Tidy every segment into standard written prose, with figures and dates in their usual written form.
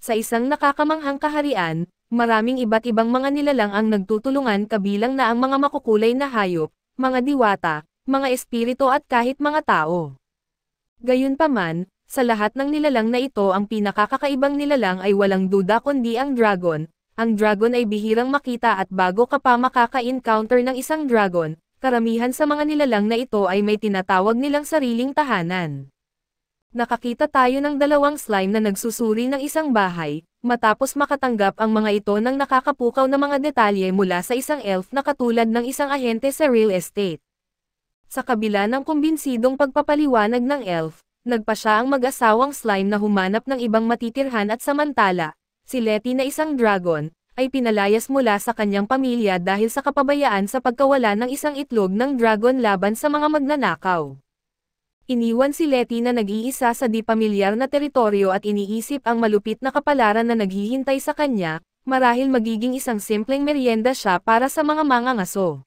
Sa isang nakakamanghang kaharian, maraming iba't ibang mga nilalang ang nagtutulungan kabilang na ang mga makukulay na hayop, mga diwata, mga espiritu at kahit mga tao. Gayunpaman, sa lahat ng nilalang na ito ang pinakakakaibang nilalang ay walang duda kundi ang dragon. Ang dragon ay bihirang makita at bago ka pa makaka-encounter ng isang dragon, karamihan sa mga nilalang na ito ay may tinatawag nilang sariling tahanan. Nakakita tayo ng dalawang slime na nagsusuri ng isang bahay, matapos makatanggap ang mga ito ng nakakapukaw na mga detalye mula sa isang elf na katulad ng isang ahente sa real estate. Sa kabila ng kumbinsidong pagpapaliwanag ng elf, nagpa siya ang mag-asawang slime na humanap ng ibang matitirhan at samantala, si Letty na isang dragon, ay pinalayas mula sa kanyang pamilya dahil sa kapabayaan sa pagkawala ng isang itlog ng dragon laban sa mga magnanakaw. Iniwan si Letty na nag-iisa sa di pamilyar na teritoryo at iniisip ang malupit na kapalaran na naghihintay sa kanya, marahil magiging isang simpleng merienda siya para sa mga mangangaso.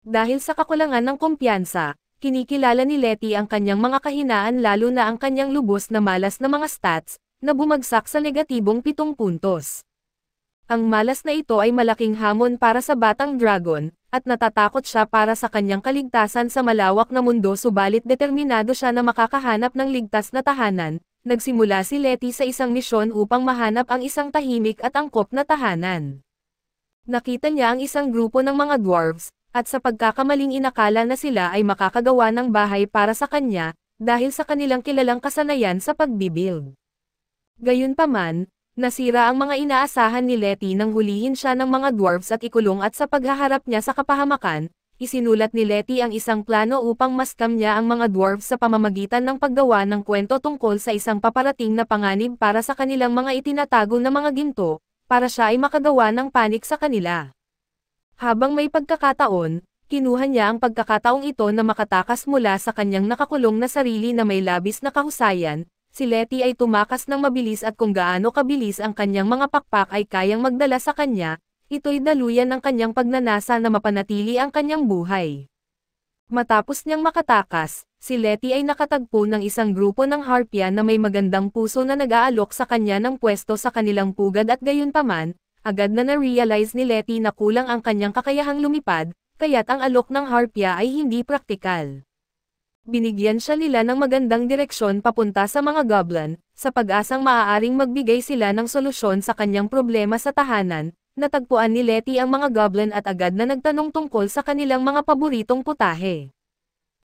Dahil sa kakulangan ng kumpiyansa, kinikilala ni Letty ang kanyang mga kahinaan lalo na ang kanyang lubos na malas na mga stats, na bumagsak sa negatibong 7 puntos. Ang malas na ito ay malaking hamon para sa batang dragon, at natatakot siya para sa kanyang kaligtasan sa malawak na mundo subalit determinado siya na makakahanap ng ligtas na tahanan. Nagsimula si Letty sa isang misyon upang mahanap ang isang tahimik at angkop na tahanan. Nakita niya ang isang grupo ng mga dwarves, at sa pagkakamaling inakala na sila ay makakagawa ng bahay para sa kanya, dahil sa kanilang kilalang kasanayan sa pagbibuild. Gayunpaman, nasira ang mga inaasahan ni Letty nang hulihin siya ng mga dwarves at ikulong at sa paghaharap niya sa kapahamakan, isinulat ni Letty ang isang plano upang maskam niya ang mga dwarves sa pamamagitan ng paggawa ng kwento tungkol sa isang paparating na panganib para sa kanilang mga itinatago na mga ginto, para siya ay makagawa ng panik sa kanila. Habang may pagkakataon, kinuha niya ang pagkakataong ito na makatakas mula sa kanyang nakakulong na sarili na may labis na kahusayan. Si Letty ay tumakas ng mabilis at kung gaano kabilis ang kanyang mga pakpak ay kayang magdala sa kanya, ito'y daluyan ng kanyang pagnanasa na mapanatili ang kanyang buhay. Matapos niyang makatakas, si Letty ay nakatagpo ng isang grupo ng harpya na may magandang puso na nag-aalok sa kanya ng pwesto sa kanilang pugad at gayunpaman, agad na na-realize ni Letty na kulang ang kanyang kakayahang lumipad, kaya't ang alok ng harpya ay hindi praktikal. Binigyan siya nila ng magandang direksyon papunta sa mga goblin, sa pag-asang maaaring magbigay sila ng solusyon sa kanyang problema sa tahanan. Natagpuan ni Letty ang mga goblin at agad na nagtanong tungkol sa kanilang mga paboritong putahe.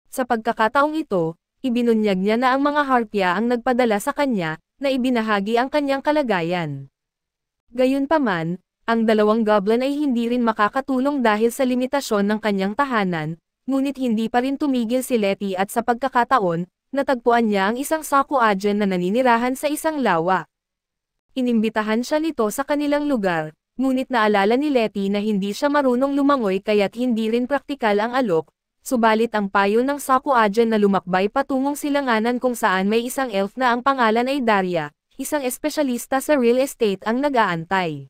Sa pagkakataong ito, ibinunyag niya na ang mga harpya ang nagpadala sa kanya, na ibinahagi ang kanyang kalagayan. Gayunpaman, ang dalawang goblin ay hindi rin makakatulong dahil sa limitasyon ng kanyang tahanan, ngunit hindi pa rin tumigil si Letty at sa pagkakataon, natagpuan niya ang isang Sakuagen na naninirahan sa isang lawa. Inimbitahan siya nito sa kanilang lugar, ngunit naalala ni Letty na hindi siya marunong lumangoy kaya't hindi rin praktikal ang alok, subalit ang payo ng Sakuagen na lumakbay patungong silanganan kung saan may isang elf na ang pangalan ay Daria, isang espesyalista sa real estate ang nag-aantay.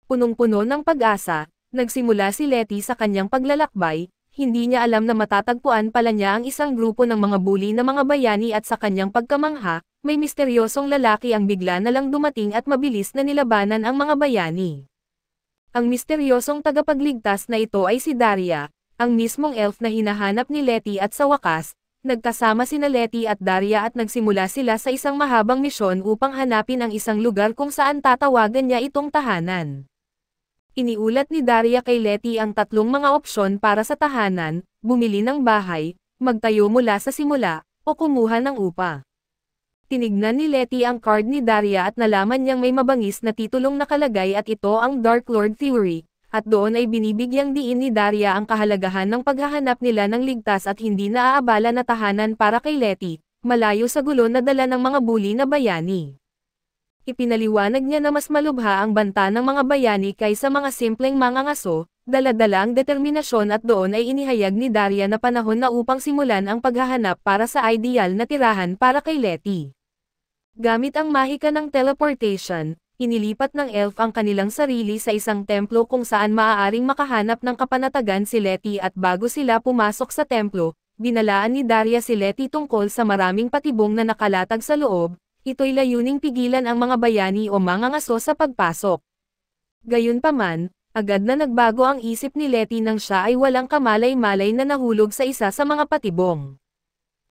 Punong-puno ng pag-asa, nagsimula si Letty sa kanyang paglalakbay. Hindi niya alam na matatagpuan pala niya ang isang grupo ng mga bully na mga bayani at sa kanyang pagkamangha, may misteryosong lalaki ang bigla na lang dumating at mabilis na nilabanan ang mga bayani. Ang misteryosong tagapagligtas na ito ay si Daria, ang mismong elf na hinahanap ni Letty at sa wakas, nagkasama sina Letty at Daria at nagsimula sila sa isang mahabang misyon upang hanapin ang isang lugar kung saan tatawagan niya itong tahanan. Iniulat ni Daria kay Letty ang tatlong mga opsyon para sa tahanan, bumili ng bahay, magtayo mula sa simula, o kumuha ng upa. Tinignan ni Letty ang card ni Daria at nalaman niyang may mabangis na titulong nakalagay at ito ang Dark Lord Theory, at doon ay binibigyang diin ni Daria ang kahalagahan ng paghahanap nila ng ligtas at hindi naaabala na tahanan para kay Letty, malayo sa gulo na dala ng mga bully na bayani. Ipinaliwanag niya na mas malubha ang banta ng mga bayani kaysa mga simpleng mangangaso, dala-dala ang determinasyon at doon ay inihayag ni Daria na panahon na upang simulan ang paghahanap para sa ideal na tirahan para kay Letty. Gamit ang mahika ng teleportation, inilipat ng elf ang kanilang sarili sa isang templo kung saan maaaring makahanap ng kapanatagan si Letty at bago sila pumasok sa templo, binalaan ni Daria si Letty tungkol sa maraming patibong na nakalatag sa loob. ito'y layuning pigilan ang mga bayani o mangangaso sa pagpasok. Gayunpaman, agad na nagbago ang isip ni Letty nang siya ay walang kamalay-malay na nahulog sa isa sa mga patibong.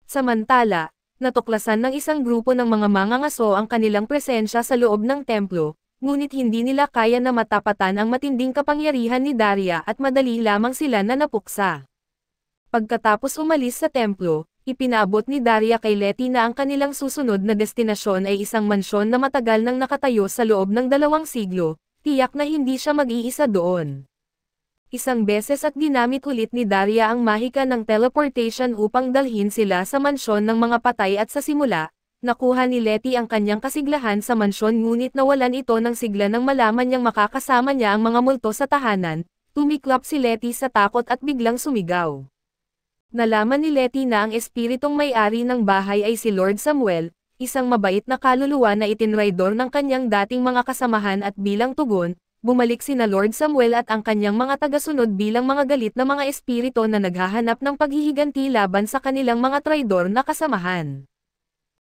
Samantala, natuklasan ng isang grupo ng mga mangangaso ang kanilang presensya sa loob ng templo, ngunit hindi nila kaya na matapatan ang matinding kapangyarihan ni Daria at madali lamang sila na napuksa. Pagkatapos umalis sa templo, ipinaabot ni Daria kay Letty na ang kanilang susunod na destinasyon ay isang mansyon na matagal nang nakatayo sa loob ng 2 siglo, tiyak na hindi siya mag-iisa doon. Isang beses at ginamit ulit ni Daria ang mahika ng teleportation upang dalhin sila sa mansyon ng mga patay at sa simula, nakuha ni Letty ang kanyang kasiglahan sa mansyon ngunit nawalan ito ng sigla nang malaman niyang makakasama niya ang mga multo sa tahanan, tumiklop si Letty sa takot at biglang sumigaw. Nalaman ni Letty na ang espiritong may-ari ng bahay ay si Lord Samuel, isang mabait na kaluluwa na itinraidor ng kanyang dating mga kasamahan at bilang tugon, bumalik sina Lord Samuel at ang kanyang mga tagasunod bilang mga galit na mga espirito na naghahanap ng paghihiganti laban sa kanilang mga traidor na kasamahan.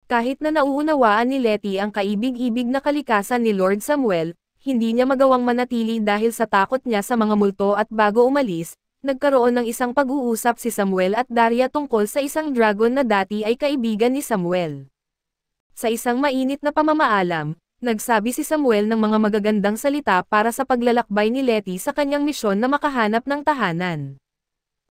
Kahit na nauunawaan ni Letty ang kaibig-ibig na kalikasan ni Lord Samuel, hindi niya magawang manatili dahil sa takot niya sa mga multo at bago umalis, nagkaroon ng isang pag-uusap si Samuel at Daria tungkol sa isang dragon na dati ay kaibigan ni Samuel. Sa isang mainit na pamamaalam, nagsabi si Samuel ng mga magagandang salita para sa paglalakbay ni Letty sa kanyang misyon na makahanap ng tahanan.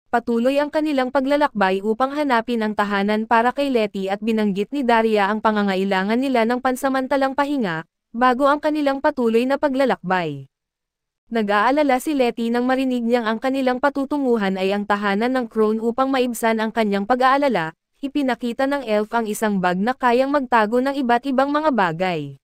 Patuloy ang kanilang paglalakbay upang hanapin ang tahanan para kay Letty at binanggit ni Daria ang pangangailangan nila ng pansamantalang pahinga, bago ang kanilang patuloy na paglalakbay. Nag-aalala si Letty nang marinig niyang ang kanilang patutunguhan ay ang tahanan ng crone upang maibsan ang kanyang pag-aalala, ipinakita ng elf ang isang bag na kayang magtago ng iba't ibang mga bagay.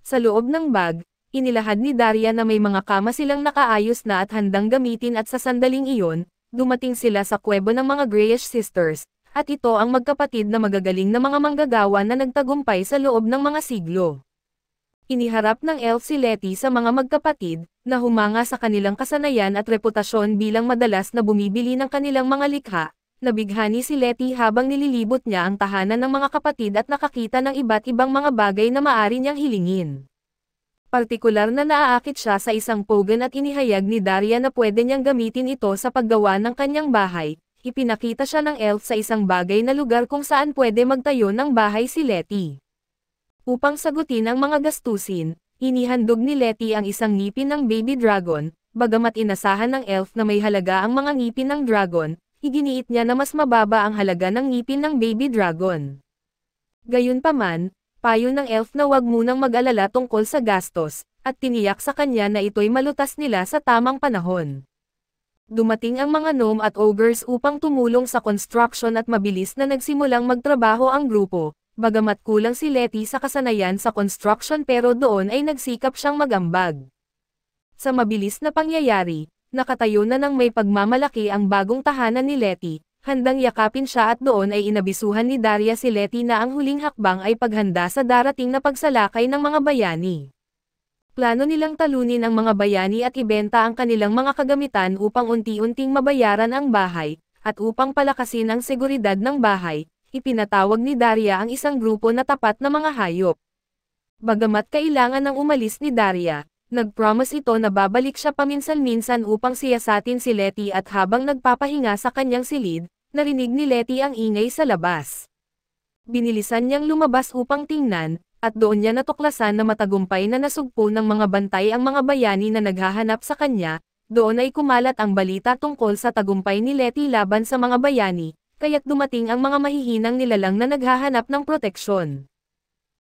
Sa loob ng bag, inilahad ni Daria na may mga kama silang nakaayos na at handang gamitin at sa sandaling iyon, dumating sila sa kuwebo ng mga Greyish Sisters, at ito ang magkapatid na magagaling na mga manggagawa na nagtagumpay sa loob ng mga siglo. Iniharap ng elf si Letty sa mga magkapatid, na humanga sa kanilang kasanayan at reputasyon bilang madalas na bumibili ng kanilang mga likha, nabighani si Letty habang nililibot niya ang tahanan ng mga kapatid at nakakita ng iba't ibang mga bagay na maaari niyang hilingin. Partikular na naaakit siya sa isang pogan at inihayag ni Daria na pwede niyang gamitin ito sa paggawa ng kanyang bahay, ipinakita siya ng elf sa isang bagay na lugar kung saan pwede magtayo ng bahay si Letty. Upang sagutin ang mga gastusin, inihandog ni Letty ang isang ngipin ng baby dragon, bagamat inasahan ng elf na may halaga ang mga ngipin ng dragon, iginiit niya na mas mababa ang halaga ng ngipin ng baby dragon. Gayunpaman, payo ng elf na wag munang mag-alala tungkol sa gastos, at tiniyak sa kanya na ito'y malutas nila sa tamang panahon. Dumating ang mga gnome at ogres upang tumulong sa construction at mabilis na nagsimulang magtrabaho ang grupo. Bagamat kulang si Letty sa kasanayan sa construction pero doon ay nagsikap siyang magambag. Sa mabilis na pangyayari, nakatayo na ng may pagmamalaki ang bagong tahanan ni Letty, handang yakapin siya at doon ay inabisuhan ni Daria si Letty na ang huling hakbang ay paghanda sa darating na pagsalakay ng mga bayani. Plano nilang talunin ang mga bayani at ibenta ang kanilang mga kagamitan upang unti-unting mabayaran ang bahay, at upang palakasin ang seguridad ng bahay. Ipinatawag ni Daria ang isang grupo na tapat na mga hayop. Bagamat kailangan ng umalis ni Daria, nag-promise ito na babalik siya paminsan-minsan upang siyasatin si Letty at habang nagpapahinga sa kanyang silid, narinig ni Letty ang ingay sa labas. Binilisan niyang lumabas upang tingnan, at doon niya natuklasan na matagumpay na nasugpo ng mga bantay ang mga bayani na naghahanap sa kanya, doon ay kumalat ang balita tungkol sa tagumpay ni Letty laban sa mga bayani. Kaya't dumating ang mga mahihinang nilalang na naghahanap ng proteksyon.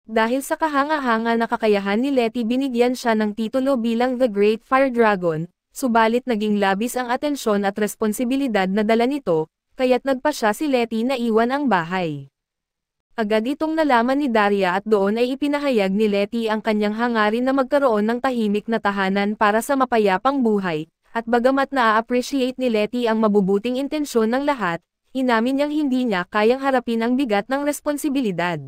Dahil sa kahanga-hanga na kakayahan ni Letty binigyan siya ng titulo bilang The Great Fire Dragon, subalit naging labis ang atensyon at responsibilidad na dala nito, kaya't nagpa siya si Letty na iwan ang bahay. Agad itong nalaman ni Daria at doon ay ipinahayag ni Letty ang kanyang hangarin na magkaroon ng tahimik na tahanan para sa mapayapang buhay, at bagamat na-appreciate ni Letty ang mabubuting intensyon ng lahat, inamin niyang hindi niya kayang harapin ang bigat ng responsibilidad.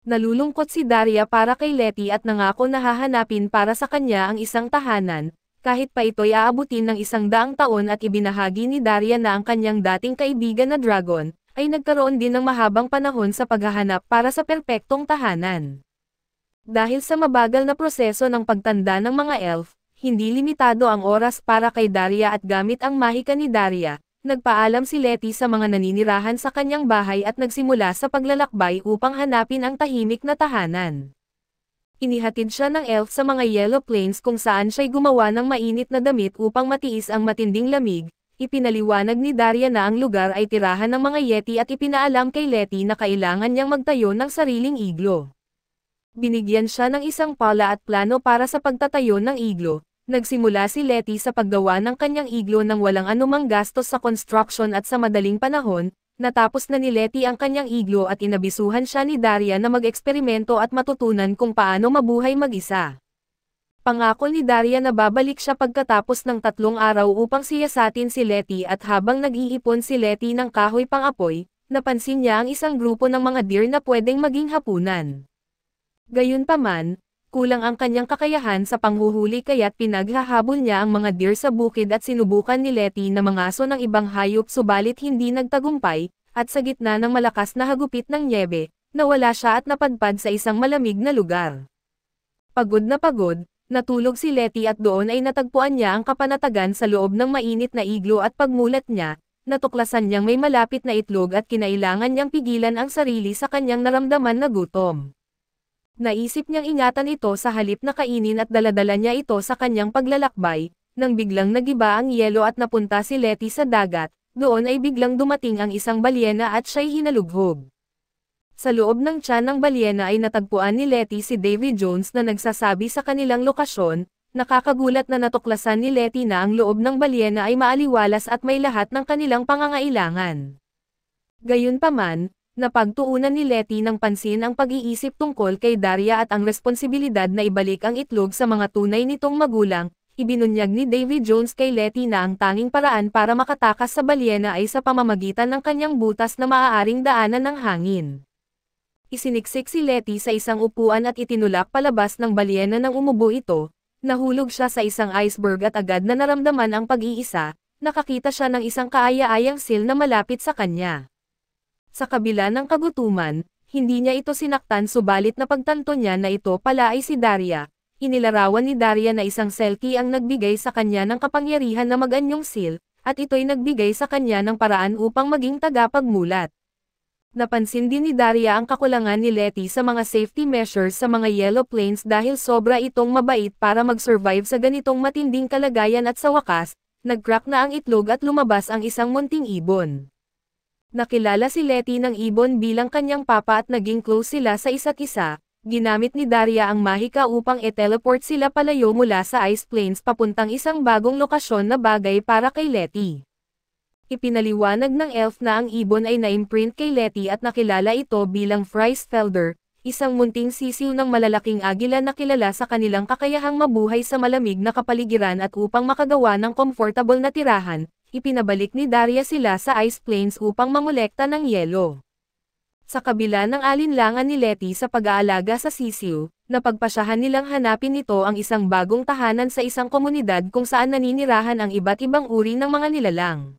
Nalulungkot si Daria para kay Letty at nangako na hahanapin para sa kanya ang isang tahanan, kahit pa ito'y aabutin ng 100 taon at ibinahagi ni Daria na ang kanyang dating kaibigan na dragon, ay nagkaroon din ng mahabang panahon sa paghahanap para sa perpektong tahanan. Dahil sa mabagal na proseso ng pagtanda ng mga elf, hindi limitado ang oras para kay Daria at gamit ang mahika ni Daria, nagpaalam si Letty sa mga naninirahan sa kanyang bahay at nagsimula sa paglalakbay upang hanapin ang tahimik na tahanan. Inihatid siya ng elf sa mga Yellow Plains kung saan siya'y gumawa ng mainit na damit upang matiis ang matinding lamig. Ipinaliwanag ni Daria na ang lugar ay tirahan ng mga Yeti at ipinaalam kay Letty na kailangan niyang magtayo ng sariling iglo. Binigyan siya ng isang pala at plano para sa pagtatayo ng iglo. Nagsimula si Letty sa paggawa ng kanyang iglo nang walang anumang gastos sa construction at sa madaling panahon. Natapos na ni Letty ang kanyang iglo at inabisuhan siya ni Daria na mag-eksperimento at matutunan kung paano mabuhay mag-isa. Pangako ni Daria na babalik siya pagkatapos ng 3 araw upang siyasatin si Letty at habang nag-iipon si Letty ng kahoy pang-apoy, napansin niya ang isang grupo ng mga deer na pwedeng maging hapunan. Gayunpaman, kulang ang kanyang kakayahan sa panghuhuli kaya't pinaghahabol niya ang mga deer sa bukid at sinubukan ni Letty na mangaso ng ibang hayop subalit hindi nagtagumpay, at sa gitna ng malakas na hagupit ng nyebe, nawala siya at napadpad sa isang malamig na lugar. Pagod na pagod, natulog si Letty at doon ay natagpuan niya ang kapanatagan sa loob ng mainit na iglo at pagmulat niya, natuklasan niyang may malapit na itlog at kinailangan niyang pigilan ang sarili sa kanyang naramdaman na gutom. Naisip niyang ingatan ito sa halip na kainin at daladala niya ito sa kanyang paglalakbay, nang biglang nagiba ang yelo at napunta si Letty sa dagat, doon ay biglang dumating ang isang balyena at siya'y hinalughog. Sa loob ng tiyan ng balyena ay natagpuan ni Letty si Davy Jones na nagsasabi sa kanilang lokasyon. Nakakagulat na natuklasan ni Letty na ang loob ng balyena ay maaliwalas at may lahat ng kanilang pangangailangan. Gayunpaman, napagtuunan ni Letty ng pansin ang pag-iisip tungkol kay Daria at ang responsibilidad na ibalik ang itlog sa mga tunay nitong magulang. Ibinunyag ni Davy Jones kay Letty na ang tanging paraan para makatakas sa balyena ay sa pamamagitan ng kanyang butas na maaaring daanan ng hangin. Isiniksik si Letty sa isang upuan at itinulak palabas ng balyena nang umubo ito. Nahulog siya sa isang iceberg at agad na naramdaman ang pag-iisa. Nakakita siya ng isang kaaya-ayang seal na malapit sa kanya. Sa kabila ng kagutuman, hindi niya ito sinaktan subalit napagtanto niya na ito pala ay si Daria. Inilarawan ni Daria na isang selkie ang nagbigay sa kanya ng kapangyarihan na mag-anyong seal, at ito'y nagbigay sa kanya ng paraan upang maging tagapagmulat. Napansin din ni Daria ang kakulangan ni Letty sa mga safety measures sa mga Yellow Plains dahil sobra itong mabait para mag-survive sa ganitong matinding kalagayan at sa wakas, nag-crack na ang itlog at lumabas ang isang munting ibon. Nakilala si Letty ng ibon bilang kanyang papa at naging close sila sa isa't isa. Ginamit ni Daria ang mahika upang i-teleport sila palayo mula sa Ice Plains papuntang isang bagong lokasyon na bagay para kay Letty. Ipinaliwanag ng elf na ang ibon ay na-imprint kay Letty at nakilala ito bilang Freisfelder, isang munting sisiw ng malalaking agila na kilala sa kanilang kakayahang mabuhay sa malamig na kapaligiran at upang makagawa ng comfortable na tirahan. Ipinabalik ni Daria sila sa Ice Plains upang mangolekta ng yelo. Sa kabila ng alinlangan ni Letty sa pag-aalaga sa sisiw, napagpasyahan nilang hanapin nito ang isang bagong tahanan sa isang komunidad kung saan naninirahan ang iba't ibang uri ng mga nilalang.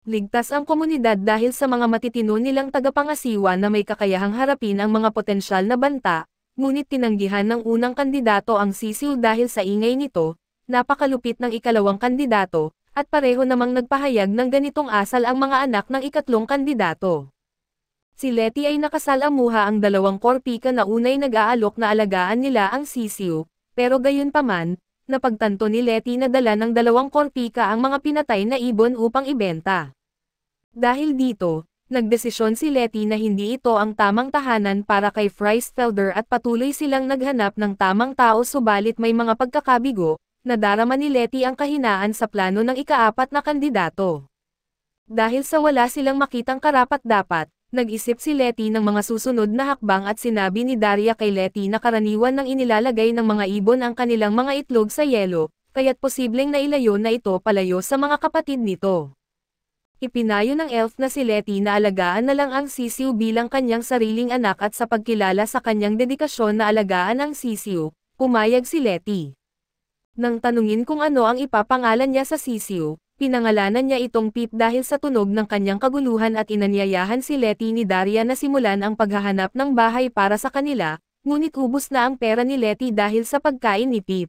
Ligtas ang komunidad dahil sa mga matitino nilang tagapangasiwa na may kakayahang harapin ang mga potensyal na banta, ngunit tinanggihan ng unang kandidato ang sisiw dahil sa ingay nito, napakalupit ng ikalawang kandidato, at pareho namang nagpahayag ng ganitong asal ang mga anak ng ikatlong kandidato. Si Letty ay nakasalamuha ang 2 korpika na unay nag-aalok na alagaan nila ang sisiw, pero gayunpaman, napagtanto ni Letty na dala ng 2 korpika ang mga pinatay na ibon upang ibenta. Dahil dito, nagdesisyon si Letty na hindi ito ang tamang tahanan para kay Freisfelder at patuloy silang naghanap ng tamang tao subalit may mga pagkakabigo. Nadarama ni Letty ang kahinaan sa plano ng ika-4 na kandidato. Dahil sa wala silang makitang karapat-dapat, nag-isip si Letty ng mga susunod na hakbang at sinabi ni Daria kay Letty na karaniwan nang inilalagay ng mga ibon ang kanilang mga itlog sa yelo, kaya't posibleng nailayo na ito palayo sa mga kapatid nito. Ipinayo ng elf na si Letty na alagaan na lang ang sisiw bilang kanyang sariling anak at sa pagkilala sa kanyang dedikasyon na alagaan ang sisiw, pumayag si Letty. Nang tanungin kung ano ang ipapangalan niya sa sisiw, Pinangalanan niya itong Pip dahil sa tunog ng kanyang kaguluhan at inanyayahan si Letty ni Daria na simulan ang paghahanap ng bahay para sa kanila, ngunit ubos na ang pera ni Letty dahil sa pagkain ni Pip.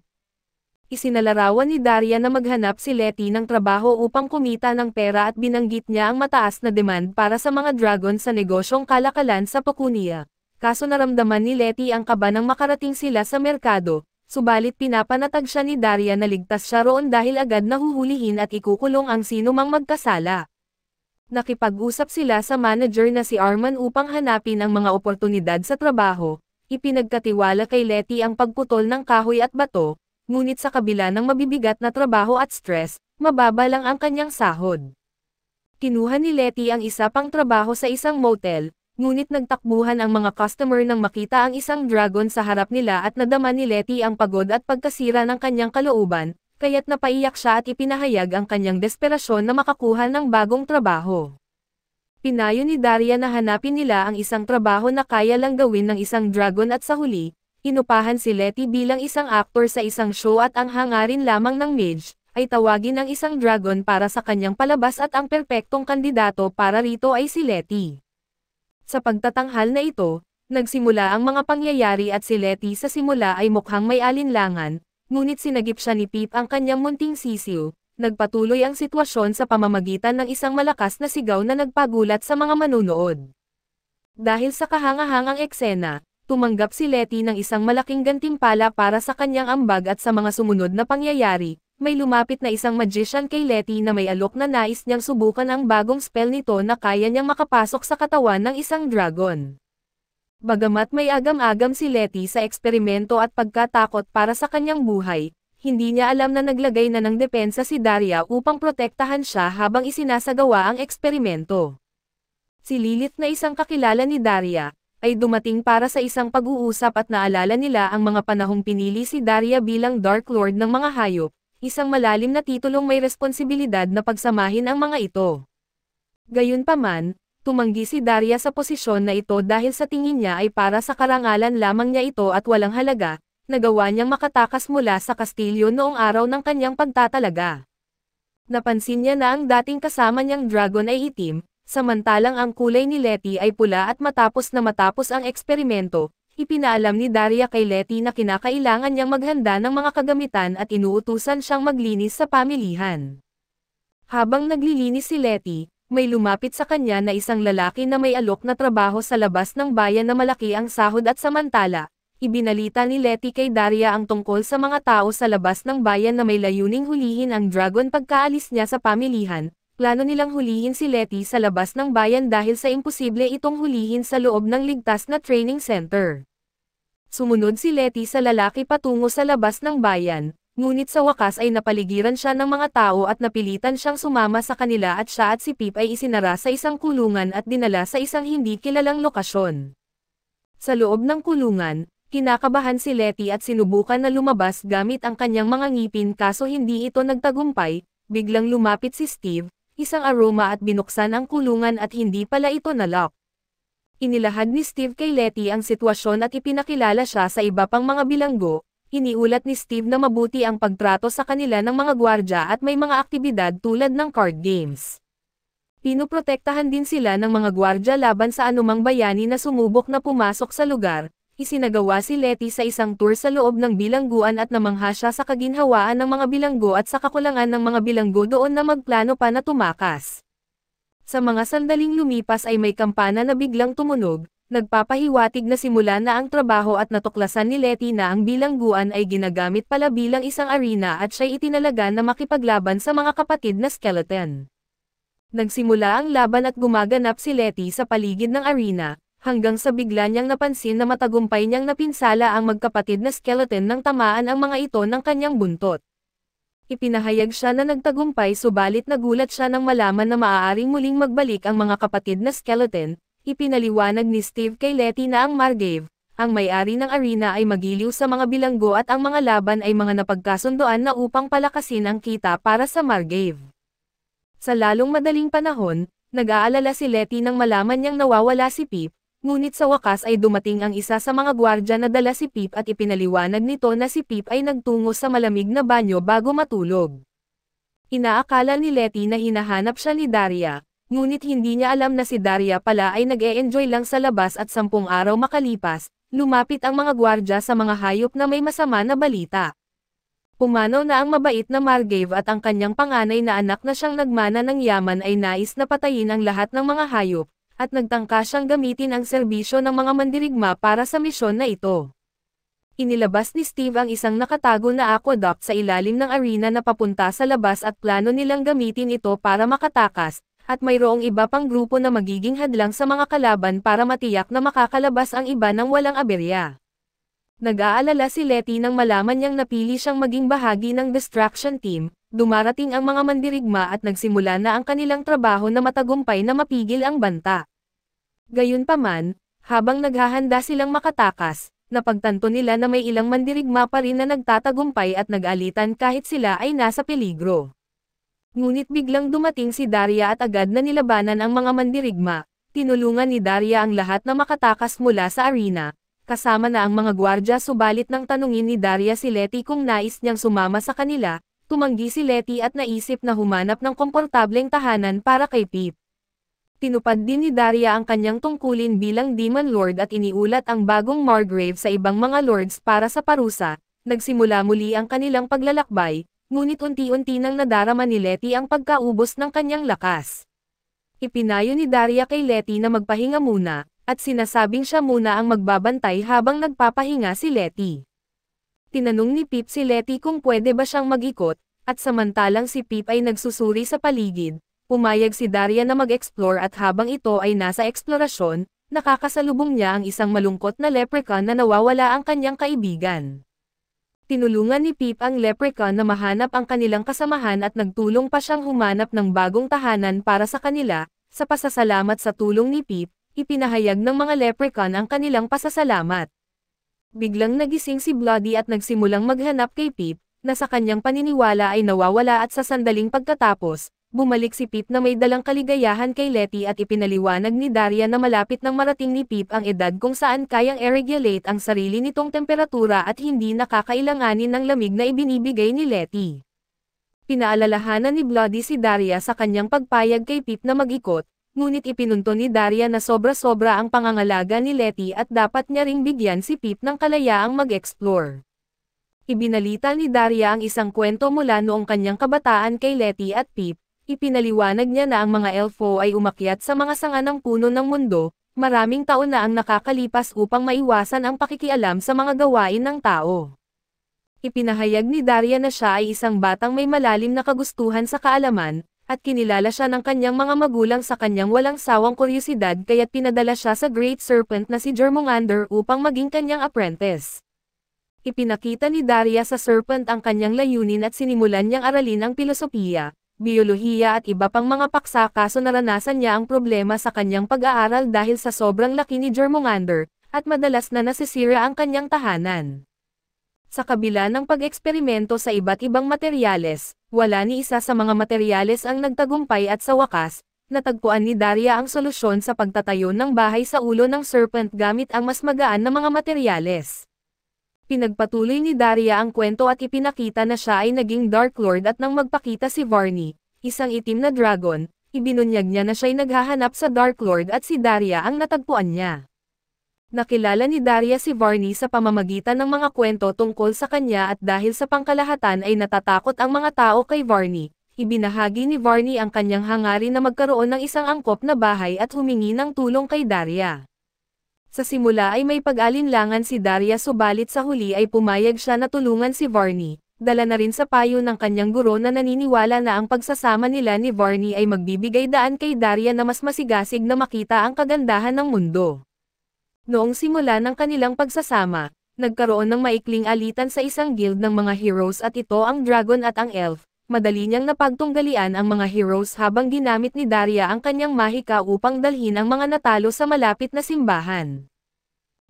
Isinalarawan ni Daria na maghanap si Letty ng trabaho upang kumita ng pera at binanggit niya ang mataas na demand para sa mga dragon sa negosyong kalakalan sa Pecunia. Kaso naramdaman ni Letty ang kaba nang makarating sila sa merkado, subalit pinapanatag siya ni Daria na ligtas siya roon dahil agad nahuhulihin at ikukulong ang sino mang magkasala. Nakipag-usap sila sa manager na si Arman upang hanapin ang mga oportunidad sa trabaho. Ipinagkatiwala kay Letty ang pagputol ng kahoy at bato, ngunit sa kabila ng mabibigat na trabaho at stress, mababa lang ang kanyang sahod. Kinuha ni Letty ang isa pang trabaho sa isang motel, ngunit nagtakbuhan ang mga customer nang makita ang isang dragon sa harap nila at nadama ni Letty ang pagod at pagkasira ng kanyang kalooban, kaya't napaiyak siya at ipinahayag ang kanyang desperasyon na makakuha ng bagong trabaho. Pinayo ni Daria na hanapin nila ang isang trabaho na kaya lang gawin ng isang dragon at sa huli, inupahan si Letty bilang isang aktor sa isang show at ang hangarin lamang ng Midge, ay tawagin ang isang dragon para sa kanyang palabas at ang perpektong kandidato para rito ay si Letty. Sa pagtatanghal na ito, nagsimula ang mga pangyayari at si Letty sa simula ay mukhang may alinlangan, ngunit sinagip siya ni Pip ang kanyang munting sisiw, nagpatuloy ang sitwasyon sa pamamagitan ng isang malakas na sigaw na nagpagulat sa mga manunood. Dahil sa kahangahangang eksena, tumanggap si Letty ng isang malaking gantimpala para sa kanyang ambag at sa mga sumunod na pangyayari, may lumapit na isang magician kay Letty na may alok na nais niyang subukan ang bagong spell nito na kaya niyang makapasok sa katawan ng isang dragon. Bagamat may agam-agam si Letty sa eksperimento at pagkatakot para sa kanyang buhay, hindi niya alam na naglagay na ng depensa si Daria upang protektahan siya habang isinasagawa ang eksperimento. Si Lilith na isang kakilala ni Daria, ay dumating para sa isang pag-uusap at naalala nila ang mga panahong pinili si Daria bilang Dark Lord ng mga hayop, isang malalim na titulong may responsibilidad na pagsamahin ang mga ito. Gayunpaman, tumanggi si Daria sa posisyon na ito dahil sa tingin niya ay para sa karangalan lamang niya ito at walang halaga, nagawa niyang makatakas mula sa kastilyo noong araw ng kanyang pagtatalaga. Napansin niya na ang dating kasama niyang dragon ay itim, samantalang ang kulay ni Letty ay pula at matapos ang eksperimento, ipinaalam ni Daria kay Letty na kinakailangan niyang maghanda ng mga kagamitan at inuutusan siyang maglinis sa pamilihan. Habang naglilinis si Letty, may lumapit sa kanya na isang lalaki na may alok na trabaho sa labas ng bayan na malaki ang sahod at samantala, ibinalita ni Letty kay Daria ang tungkol sa mga tao sa labas ng bayan na may layuning hulihin ang dragon pagkaalis niya sa pamilihan. Plano nilang hulihin si Letty sa labas ng bayan dahil sa imposible itong hulihin sa loob ng ligtas na training center. Sumunod si Letty sa lalaki patungo sa labas ng bayan, ngunit sa wakas ay napaligiran siya ng mga tao at napilitan siyang sumama sa kanila at siya at si Pip ay isinara sa isang kulungan at dinala sa isang hindi kilalang lokasyon. Sa loob ng kulungan, kinakabahan si Letty at sinubukan na lumabas gamit ang kanyang mga ngipin kaso hindi ito nagtagumpay, biglang lumapit si Steve, isang aroma at binuksan ang kulungan at hindi pala ito na-lock. Inilahad ni Steve kay Letty ang sitwasyon at ipinakilala siya sa iba pang mga bilanggo, iniulat ni Steve na mabuti ang pagtrato sa kanila ng mga gwardya at may mga aktibidad tulad ng card games. Pinoprotektahan din sila ng mga gwardya laban sa anumang bayani na sumubok na pumasok sa lugar. Isinagawa si Letty sa isang tour sa loob ng bilangguan at namangha siya sa kaginhawaan ng mga bilanggo at sa kakulangan ng mga bilanggo doon na magplano pa na tumakas. Sa mga sandaling lumipas ay may kampana na biglang tumunog, nagpapahiwatig na simula na ang trabaho at natuklasan ni Letty na ang bilangguan ay ginagamit pala bilang isang arena at siya'y itinalaga na makipaglaban sa mga kapatid na skeleton. Nagsimula ang laban at gumaganap si Letty sa paligid ng arena, hanggang sa bigla niyang napansin na matagumpay niyang napinsala ang magkapatid na skeleton nang tamaan ang mga ito ng kanyang buntot. Ipinahayag siya na nagtagumpay subalit nagulat siya nang malaman na maaaring muling magbalik ang mga kapatid na skeleton. Ipinaliwanag ni Steve kay Letty na ang Margrave, ang may-ari ng arena ay magiliw sa mga bilanggo at ang mga laban ay mga napagkasundoan na upang palakasin ang kita para sa Margrave. Sa lalong madaling panahon, nag-aalala si Letty nang malaman niyang nawawala si Pip. Ngunit sa wakas ay dumating ang isa sa mga gwardya na dala si Pip at ipinaliwanag nito na si Pip ay nagtungo sa malamig na banyo bago matulog. Inaakala ni Letty na hinahanap siya ni Daria, ngunit hindi niya alam na si Daria pala ay nag-e-enjoy lang sa labas at 10 araw makalipas, lumapit ang mga gwardya sa mga hayop na may masama na balita. Pumanaw na ang mabait na Margrave at ang kanyang panganay na anak na siyang nagmana ng yaman ay nais na patayin ang lahat ng mga hayop, at nagtangka siyang gamitin ang serbisyo ng mga mandirigma para sa misyon na ito. Inilabas ni Steve ang isang nakatago na aqueduct sa ilalim ng arena na papunta sa labas at plano nilang gamitin ito para makatakas, at mayroong iba pang grupo na magiging hadlang sa mga kalaban para matiyak na makakalabas ang iba ng walang aberya. Nag-aalala si Letty nang malaman niyang napili siyang maging bahagi ng Distraction Team, dumarating ang mga mandirigma at nagsimula na ang kanilang trabaho na matagumpay na mapigil ang banta. Gayunpaman, habang naghahanda silang makatakas, napagtanto nila na may ilang mandirigma pa rin na nagtatagumpay at nag-alitan kahit sila ay nasa peligro. Ngunit biglang dumating si Daria at agad na nilabanan ang mga mandirigma, tinulungan ni Daria ang lahat na makatakas mula sa arena, kasama na ang mga gwardya subalit nang tanungin ni Daria si Letty kung nais niyang sumama sa kanila, tumanggi si Letty at naisip na humanap ng komportableng tahanan para kay Pip. Tinupad din ni Daria ang kanyang tungkulin bilang Demon Lord at iniulat ang bagong Margrave sa ibang mga lords para sa parusa, nagsimula muli ang kanilang paglalakbay, ngunit unti-unti nang nadarama ni Letty ang pagkaubos ng kanyang lakas. Ipinayo ni Daria kay Letty na magpahinga muna, at sinasabing siya muna ang magbabantay habang nagpapahinga si Letty. Tinanong ni Pip si Letty kung pwede ba siyang mag-ikot, at samantalang si Pip ay nagsusuri sa paligid, pumayag si Daria na mag-explore at habang ito ay nasa eksplorasyon, nakakasalubong niya ang isang malungkot na leprechaun na nawawala ang kanyang kaibigan. Tinulungan ni Pip ang leprechaun na mahanap ang kanilang kasamahan at nagtulong pa siyang humanap ng bagong tahanan para sa kanila. Sa pasasalamat sa tulong ni Pip, ipinahayag ng mga leprechaun ang kanilang pasasalamat. Biglang nagising si Bloody at nagsimulang maghanap kay Pip, na sa kanyang paniniwala ay nawawala at sa sandaling pagkatapos, bumalik si Pip na may dalang kaligayahan kay Letty at ipinaliwanag ni Daria na malapit nang marating ni Pip ang edad kung saan kayang i-regulate ang sarili nitong temperatura at hindi nakakailanganin ng lamig na ibinibigay ni Letty. Pinaalalahanan ni Bloody si Daria sa kanyang pagpayag kay Pip na mag-ikot, ngunit ipinunto ni Daria na sobra-sobra ang pangangalaga ni Letty at dapat niya ring bigyan si Pip ng kalayaang mag-explore. Ibinalita ni Daria ang isang kwento mula noong kanyang kabataan kay Letty at Pip. Ipinaliwanag niya na ang mga elfo ay umakyat sa mga sanga ng puno ng mundo, maraming taon na ang nakakalipas upang maiwasan ang pakikialam sa mga gawain ng tao. Ipinahayag ni Daria na siya ay isang batang may malalim na kagustuhan sa kaalaman, at kinilala siya ng kanyang mga magulang sa kanyang walang sawang kuryosidad kaya't pinadala siya sa Great Serpent na si Jormungandr upang maging kanyang apprentice. Ipinakita ni Daria sa Serpent ang kanyang layunin at sinimulan niyang aralin ang pilosopiya, biyolohiya at iba pang mga paksa kaso naranasan niya ang problema sa kanyang pag-aaral dahil sa sobrang laki ni Jormungandr, at madalas na nasisira ang kanyang tahanan. Sa kabila ng pag-eksperimento sa iba't ibang materyales, wala ni isa sa mga materyales ang nagtagumpay at sa wakas, natagpuan ni Daria ang solusyon sa pagtatayo ng bahay sa ulo ng Serpent gamit ang mas magaan na mga materyales. Pinagpatuloy ni Daria ang kwento at ipinakita na siya ay naging Dark Lord at nang magpakita si Varney, isang itim na dragon, ibinunyag niya na siya'y naghahanap sa Dark Lord at si Daria ang natagpuan niya. Nakilala ni Daria si Varney sa pamamagitan ng mga kwento tungkol sa kanya at dahil sa pangkalahatan ay natatakot ang mga tao kay Varney, ibinahagi ni Varney ang kanyang hangarin na magkaroon ng isang angkop na bahay at humingi ng tulong kay Daria. Sa simula ay may pag-alinlangan si Daria subalit sa huli ay pumayag siya na tulungan si Varney, dala na rin sa payo ng kanyang guro na naniniwala na ang pagsasama nila ni Varney ay magbibigay daan kay Daria na mas masigasig na makita ang kagandahan ng mundo. Noong simula ng kanilang pagsasama, nagkaroon ng maikling alitan sa isang guild ng mga heroes at ito ang dragon at ang elf. Madali niyang napagtunggalian ang mga heroes habang ginamit ni Daria ang kanyang mahika upang dalhin ang mga natalo sa malapit na simbahan.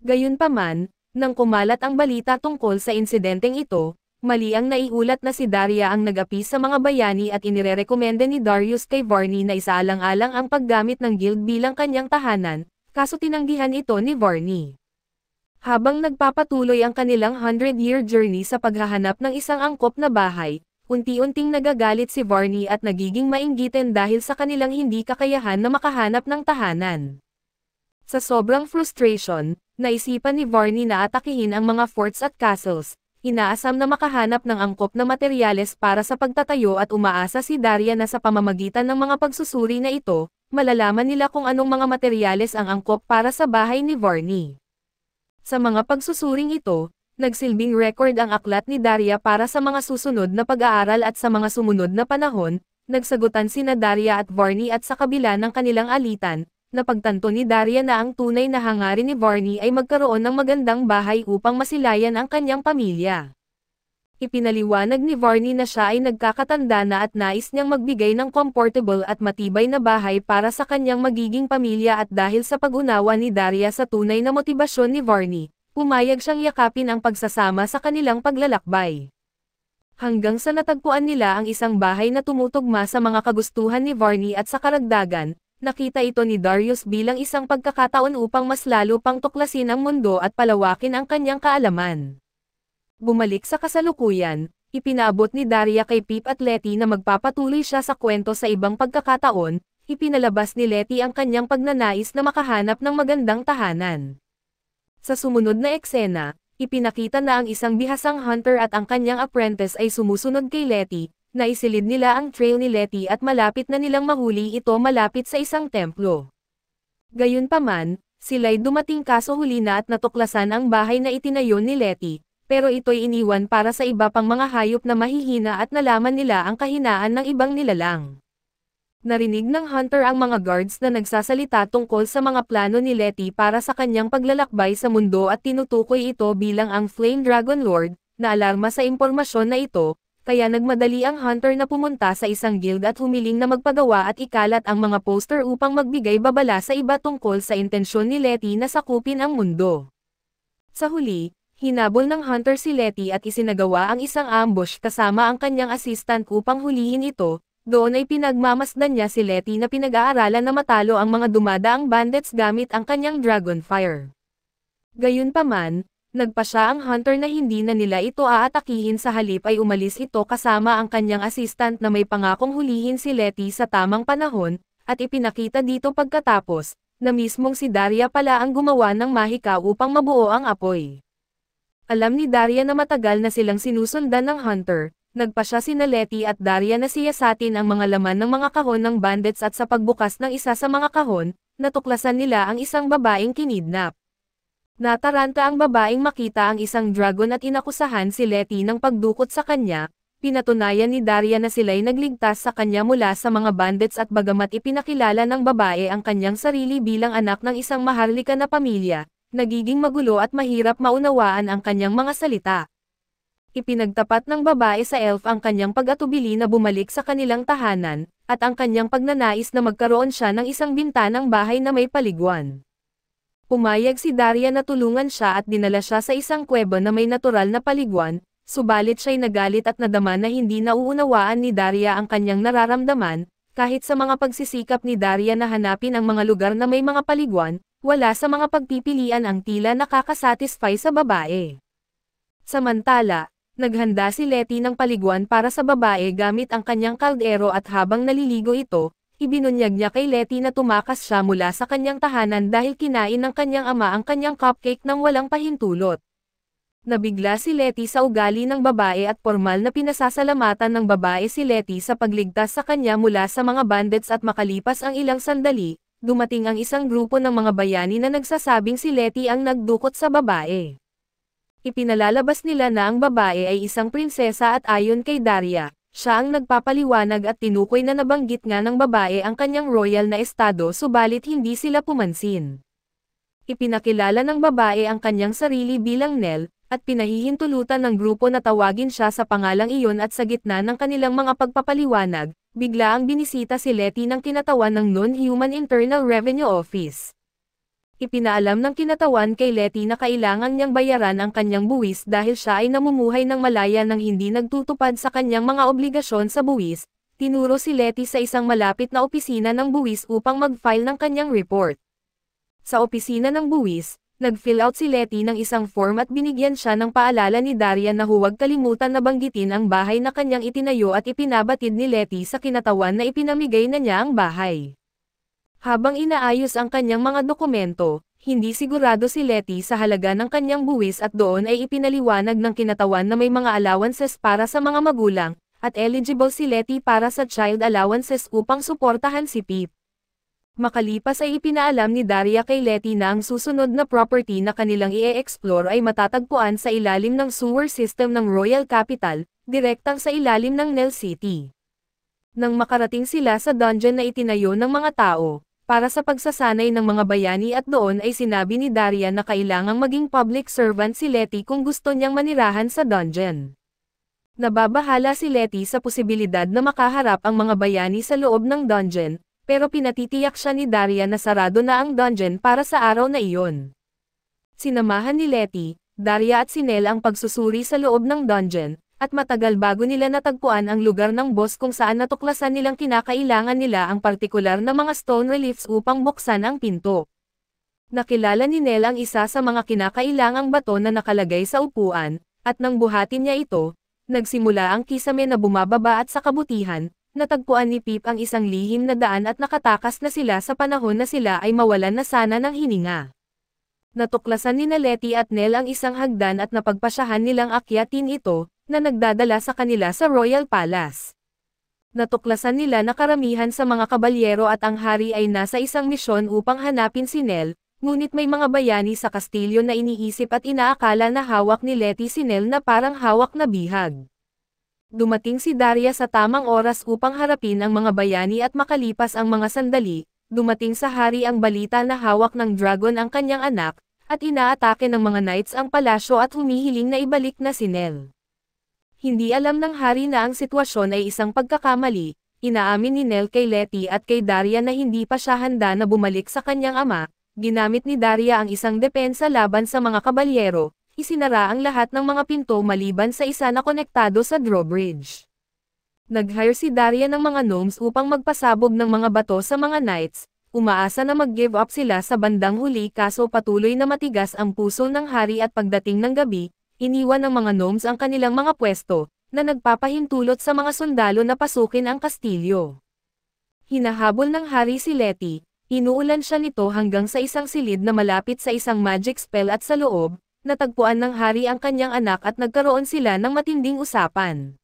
Gayunpaman, nang kumalat ang balita tungkol sa insidenteng ito, mali ang naiulat na si Daria ang nag-api sa mga bayani at inirerekomenda ni Darius kay Varney na isaalang-alang ang paggamit ng guild bilang kanyang tahanan, kaso tinanggihan ito ni Varney. Habang nagpapatuloy ang kanilang 100-year journey sa paghahanap ng isang angkop na bahay, unti-unting nagagalit si Varney at nagiging mainggitin dahil sa kanilang hindi kakayahan na makahanap ng tahanan. Sa sobrang frustration, naisipan ni Varney na atakihin ang mga forts at castles. Inaasam na makahanap ng angkop na materyales para sa pagtatayo at umaasa si Daria na sa pamamagitan ng mga pagsusuri na ito, malalaman nila kung anong mga materyales ang angkop para sa bahay ni Varney. Sa mga pagsusuring ito, nagsilbing record ang aklat ni Daria para sa mga susunod na pag-aaral at sa mga sumunod na panahon, nagsagutan sina Daria at Varney at sa kabila ng kanilang alitan, napagtanto ni Daria na ang tunay na hangarin ni Varney ay magkaroon ng magandang bahay upang masilayan ang kanyang pamilya. Ipinaliwanag ni Varney na siya ay nagkakatanda na at nais niyang magbigay ng comfortable at matibay na bahay para sa kanyang magiging pamilya at dahil sa pag-unawa ni Daria sa tunay na motibasyon ni Varney, pumayag siyang yakapin ang pagsasama sa kanilang paglalakbay. Hanggang sa natagpuan nila ang isang bahay na tumutugma sa mga kagustuhan ni Varney at sa karagdagan, nakita ito ni Darius bilang isang pagkakataon upang mas lalo pang tuklasin ang mundo at palawakin ang kanyang kaalaman. Bumalik sa kasalukuyan, ipinaabot ni Daria kay Pip at Letty na magpapatuloy siya sa kwento sa ibang pagkakataon, ipinalabas ni Letty ang kanyang pagnanais na makahanap ng magandang tahanan. Sa sumunod na eksena, ipinakita na ang isang bihasang hunter at ang kanyang apprentice ay sumusunod kay Letty. Naisilid nila ang trail ni Letty at malapit na nilang mahuli ito malapit sa isang templo. Gayunpaman, sila'y dumating kaso huli na at natuklasan ang bahay na itinayo ni Letty, pero ito'y iniwan para sa iba pang mga hayop na mahihina at nalaman nila ang kahinaan ng ibang nilalang. Narinig ng hunter ang mga guards na nagsasalita tungkol sa mga plano ni Letty para sa kanyang paglalakbay sa mundo at tinutukoy ito bilang ang Flame Dragon Lord, na alarma sa impormasyon na ito. Kaya nagmadali ang hunter na pumunta sa isang guild at humiling na magpagawa at ikalat ang mga poster upang magbigay babala sa iba tungkol sa intensyon ni Letty na sakupin ang mundo. Sa huli, hinabol ng hunter si Letty at isinagawa ang isang ambush kasama ang kanyang assistant upang hulihin ito. Doon ay pinagmamasdan niya si Letty na pinag-aaralan na matalo ang mga dumadaang bandits gamit ang kanyang Dragonfire. Gayunpaman, nagpa siya ang hunter na hindi na nila ito aatakihin sa halip ay umalis ito kasama ang kanyang assistant na may pangakong hulihin si Letty sa tamang panahon, at ipinakita dito pagkatapos, na mismong si Daria pala ang gumawa ng mahika upang mabuo ang apoy. Alam ni Daria na matagal na silang sinusundan ng hunter, nagpa siya sina Letty at Daria na siyasatin ang mga laman ng mga kahon ng bandits at sa pagbukas ng isa sa mga kahon, natuklasan nila ang isang babaeng kinidnap. Nataranta ang babaeng makita ang isang dragon at inakusahan si Letty ng pagdukot sa kanya, pinatunayan ni Daria na sila'y nagligtas sa kanya mula sa mga bandits at bagamat ipinakilala ng babae ang kanyang sarili bilang anak ng isang maharlika na pamilya, nagiging magulo at mahirap maunawaan ang kanyang mga salita. Ipinagtapat ng babae sa elf ang kanyang pag-atubili na bumalik sa kanilang tahanan, at ang kanyang pagnanais na magkaroon siya ng isang bintanang bahay na may paliguan. Pumayag si Daria na tulungan siya at dinala siya sa isang kuweba na may natural na paliguan, subalit siya'y nagalit at nadama na hindi nauunawaan ni Daria ang kanyang nararamdaman, kahit sa mga pagsisikap ni Daria na hanapin ang mga lugar na may mga paliguan, wala sa mga pagpipilian ang tila nakakasatisfy sa babae. Samantala, naghanda si Letty ng paliguan para sa babae gamit ang kanyang kaldero at habang naliligo ito, ibinunyag niya kay Letty na tumakas siya mula sa kanyang tahanan dahil kinain ng kanyang ama ang kanyang cupcake nang walang pahintulot. Nabigla si Letty sa ugali ng babae at formal na pinasasalamatan ng babae si Letty sa pagligtas sa kanya mula sa mga bandits at makalipas ang ilang sandali, dumating ang isang grupo ng mga bayani na nagsasabing si Letty ang nagdukot sa babae. Ipinalalabas nila na ang babae ay isang prinsesa at ayon kay Daria, siya ang nagpapaliwanag at tinukoy na nabanggit nga ng babae ang kanyang royal na estado subalit hindi sila pumansin. Ipinakilala ng babae ang kanyang sarili bilang Nell, at pinahihintulutan ng grupo na tawagin siya sa pangalang iyon at sa gitna ng kanilang mga pagpapaliwanag, bigla ang binisita si Letty ng kinatawan ng Non-Human Internal Revenue Office. Ipinaalam ng kinatawan kay Letty na kailangan niyang bayaran ang kanyang buwis dahil siya ay namumuhay ng malaya nang hindi nagtutupad sa kanyang mga obligasyon sa buwis. Tinuro si Letty sa isang malapit na opisina ng buwis upang mag-file ng kanyang report. Sa opisina ng buwis, Nag-fill out si Letty ng isang form at binigyan siya ng paalala ni Daria na huwag kalimutan na banggitin ang bahay na kanyang itinayo at ipinabatid ni Letty sa kinatawan na ipinamigay na niya ang bahay. Habang inaayos ang kanyang mga dokumento, hindi sigurado si Letty sa halaga ng kanyang buwis at doon ay ipinaliwanag ng kinatawan na may mga allowances para sa mga magulang, at eligible si Letty para sa child allowances upang suportahan si Pip. Makalipas ay ipinaalam ni Daria kay Letty na ang susunod na property na kanilang i-explore ay matatagpuan sa ilalim ng sewer system ng Royal Capital, direktang sa ilalim ng Nell City. Nang makarating sila sa dungeon na itinayo ng mga tao, para sa pagsasanay ng mga bayani at doon ay sinabi ni Daria na kailangang maging public servant si Letty kung gusto niyang manirahan sa dungeon. Nababahala si Letty sa posibilidad na makaharap ang mga bayani sa loob ng dungeon, pero pinatitiyak siya ni Daria na sarado na ang dungeon para sa araw na iyon. Sinamahan ni Letty, Daria at si Nell ang pagsusuri sa loob ng dungeon, at matagal bago nila natagpuan ang lugar ng boss kung saan natuklasan nilang kinakailangan nila ang partikular na mga stone reliefs upang buksan ang pinto. Nakilala ni Nell ang isa sa mga kinakailangang bato na nakalagay sa upuan, at nang buhatin niya ito, nagsimula ang kisame na bumababa at sa kabutihan, natagpuan ni Pip ang isang lihim na daan at nakatakas na sila sa panahon na sila ay mawalan na sana ng hininga. Natuklasan ni Letty at Nell ang isang hagdan at napagpasyahan nilang akyatin ito, na nagdadala sa kanila sa Royal Palace. Natuklasan nila na karamihan sa mga kabalyero at ang hari ay nasa isang misyon upang hanapin si Nell, ngunit may mga bayani sa kastilyo na iniisip at inaakala na hawak ni Letty si Nell na parang hawak na bihag. Dumating si Daria sa tamang oras upang harapin ang mga bayani at makalipas ang mga sandali, dumating sa hari ang balita na hawak ng dragon ang kanyang anak, at inaatake ng mga knights ang palasyo at humihiling na ibalik na si Nell. Hindi alam ng hari na ang sitwasyon ay isang pagkakamali, inaamin ni Nell kay Letty at kay Daria na hindi pa siya handa na bumalik sa kanyang ama, ginamit ni Daria ang isang depensa laban sa mga kabalyero. Isinara ang lahat ng mga pinto maliban sa isa na konektado sa drawbridge. Nag-hire si Daria ng mga gnomes upang magpasabog ng mga bato sa mga knights, umaasa na mag-give up sila sa bandang huli kaso patuloy na matigas ang puso ng hari at pagdating ng gabi, iniwan ng mga gnomes ang kanilang mga pwesto, na nagpapahintulot sa mga sundalo na pasukin ang kastilyo. Hinahabol ng hari si Letty, inuulan siya nito hanggang sa isang silid na malapit sa isang magic spell at sa loob, natagpuan ng hari ang kanyang anak at nagkaroon sila ng matinding usapan.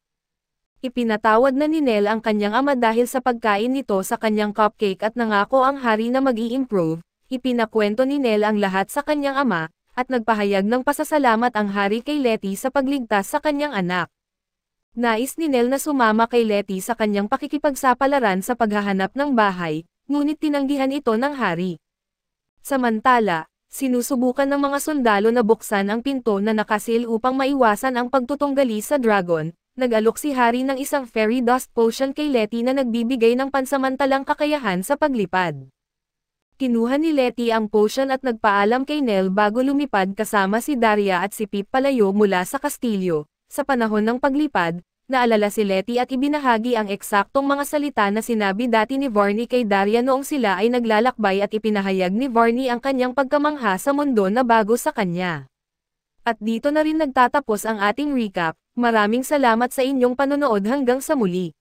Ipinatawad na ni Nell ang kanyang ama dahil sa pagkain nito sa kanyang cupcake at nangako ang hari na mag-i-improve, ipinakwento ni Nell ang lahat sa kanyang ama, at nagpahayag ng pasasalamat ang hari kay Letty sa pagligtas sa kanyang anak. Nais ni Nell na sumama kay Letty sa kanyang pakikipagsapalaran sa paghahanap ng bahay, ngunit tinanggihan ito ng hari. Samantala, sinusubukan ng mga sundalo na buksan ang pinto na nakasil upang maiwasan ang pagtutunggali sa dragon. Nag-alok si hari ng isang fairy dust potion kay Letty na nagbibigay ng pansamantalang kakayahan sa paglipad. Kinuha ni Letty ang potion at nagpaalam kay Nell bago lumipad kasama si Daria at si Pip palayo mula sa kastilyo. Sa panahon ng paglipad, naalala si Letty at ibinahagi ang eksaktong mga salita na sinabi dati ni Varney kay Daria noong sila ay naglalakbay at ipinahayag ni Varney ang kanyang pagkamangha sa mundo na bago sa kanya. At dito na rin nagtatapos ang ating recap. Maraming salamat sa inyong panonood hanggang sa muli.